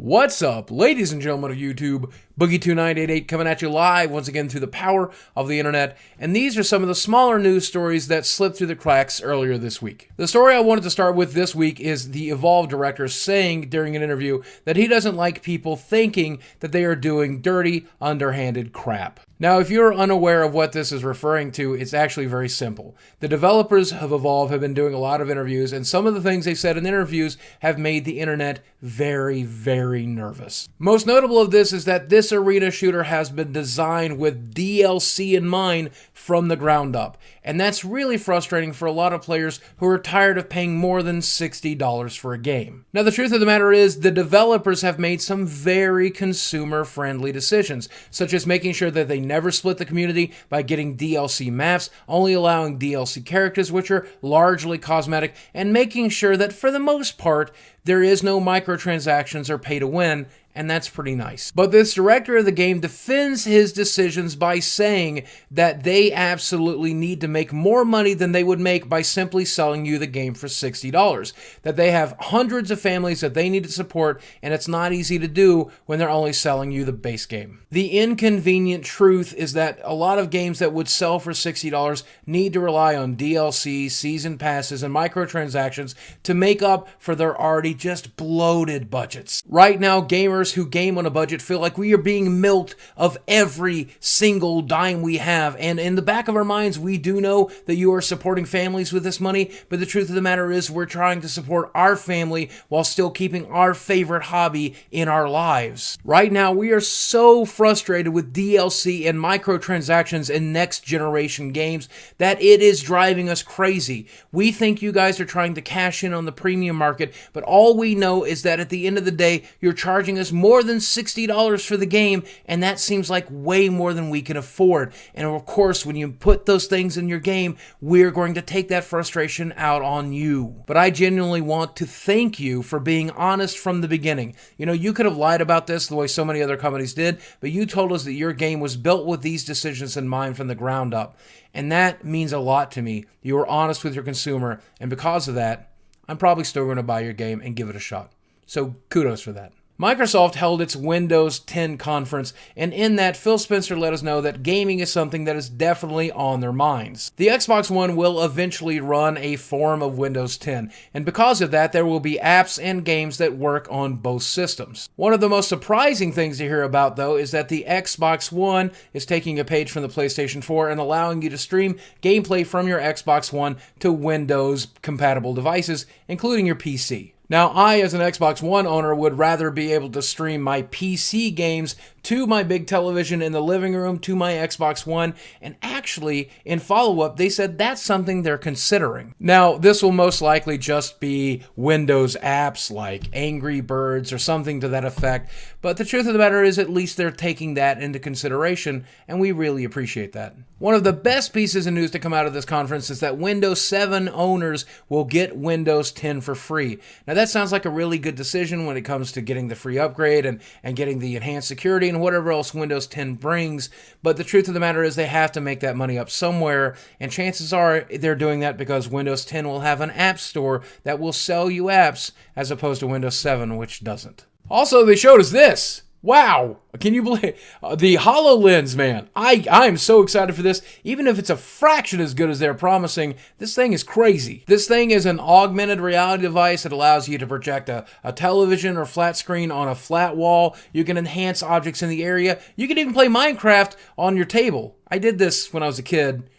What's up, ladies and gentlemen of YouTube? Boogie2988 coming at you live once again through the power of the internet, and these are some of the smaller news stories that slipped through the cracks earlier this week. The story I wanted to start with this week is the Evolve director saying during an interview that he doesn't like people thinking that they are doing dirty, underhanded crap. Now, if you're unaware of what this is referring to, it's actually very simple. The developers of Evolve have been doing a lot of interviews, and some of the things they said in interviews have made the internet very, very nervous. Most notable of this is that this arena shooter has been designed with DLC in mind from the ground up, and that's really frustrating for a lot of players who are tired of paying more than $60 for a game. Now, the truth of the matter is the developers have made some very consumer-friendly decisions, such as making sure that they never split the community by getting DLC maps, only allowing DLC characters, which are largely cosmetic, and making sure that for the most part, there is no microtransactions or pay to win, and that's pretty nice. But this director of the game defends his decisions by saying that they absolutely need to make more money than they would make by simply selling you the game for $60. That they have hundreds of families that they need to support, and it's not easy to do when they're only selling you the base game. The inconvenient truth is that a lot of games that would sell for $60 need to rely on DLC, season passes, and microtransactions to make up for their already just bloated budgets. Right now, gamers who game on a budget feel like we are being milked of every single dime we have, and in the back of our minds we do know that you are supporting families with this money, but the truth of the matter is we're trying to support our family while still keeping our favorite hobby in our lives. Right now we are so frustrated with DLC and microtransactions in next generation games that it is driving us crazy. We think you guys are trying to cash in on the premium market, but all we know is that at the end of the day you're charging us more than $60 for the game, and that seems like way more than we can afford. And of course, when you put those things in your game, we're going to take that frustration out on you. But I genuinely want to thank you for being honest from the beginning. You know, you could have lied about this the way so many other companies did, but you told us that your game was built with these decisions in mind from the ground up. And that means a lot to me. You were honest with your consumer, and because of that, I'm probably still going to buy your game and give it a shot. So kudos for that. Microsoft held its Windows 10 conference, and in that, Phil Spencer let us know that gaming is something that is definitely on their minds. The Xbox One will eventually run a form of Windows 10, and because of that, there will be apps and games that work on both systems. One of the most surprising things to hear about, though, is that the Xbox One is taking a page from the PlayStation 4 and allowing you to stream gameplay from your Xbox One to Windows-compatible devices, including your PC. Now, I, as an Xbox One owner, would rather be able to stream my PC games to my big television in the living room, to my Xbox One, and actually, in follow-up, they said that's something they're considering. Now, this will most likely just be Windows apps like Angry Birds or something to that effect, but the truth of the matter is at least they're taking that into consideration, and we really appreciate that. One of the best pieces of news to come out of this conference is that Windows 7 owners will get Windows 10 for free. Now, that sounds like a really good decision when it comes to getting the free upgrade and getting the enhanced security and whatever else Windows 10 brings, but the truth of the matter is they have to make that money up somewhere, and chances are they're doing that because Windows 10 will have an app store that will sell you apps as opposed to Windows 7, which doesn't. Also, they showed us this. Wow, can you believe the HoloLens, man? I'm so excited for this. Even if it's a fraction as good as they're promising, this thing is crazy. This thing is an augmented reality device that allows you to project a television or flat screen on a flat wall. You can enhance objects in the area. You can even play Minecraft on your table. I did this when I was a kid.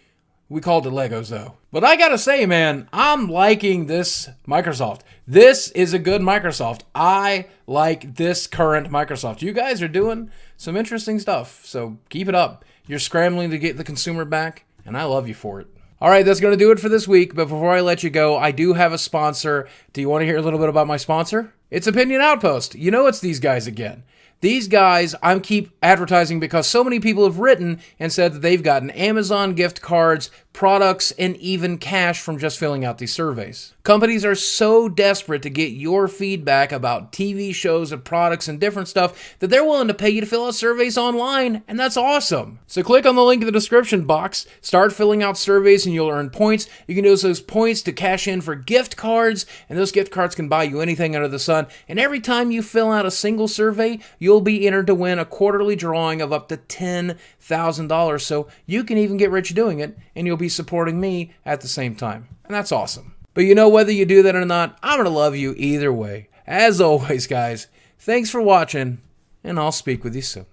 We called it Legos, though. But I gotta say, man, I'm liking this Microsoft. This is a good Microsoft. I like this current Microsoft. You guys are doing some interesting stuff, so keep it up. You're scrambling to get the consumer back, and I love you for it. All right, that's going to do it for this week, but before I let you go, I do have a sponsor. Do you want to hear a little bit about my sponsor? It's Opinion Outpost. You know it's these guys again. These guys, I keep advertising because so many people have written and said that they've gotten Amazon gift cards, products, and even cash from just filling out these surveys. Companies are so desperate to get your feedback about TV shows and products and different stuff that they're willing to pay you to fill out surveys online, and that's awesome. So click on the link in the description box, start filling out surveys, and you'll earn points. You can use those points to cash in for gift cards, and those gift cards can buy you anything under the sun. And every time you fill out a single survey, you'll be entered to win a quarterly drawing of up to $10,000. So you can even get rich doing it, and you'll be supporting me at the same time. And that's awesome. But you know, whether you do that or not, I'm going to love you either way. As always, guys, thanks for watching, and I'll speak with you soon.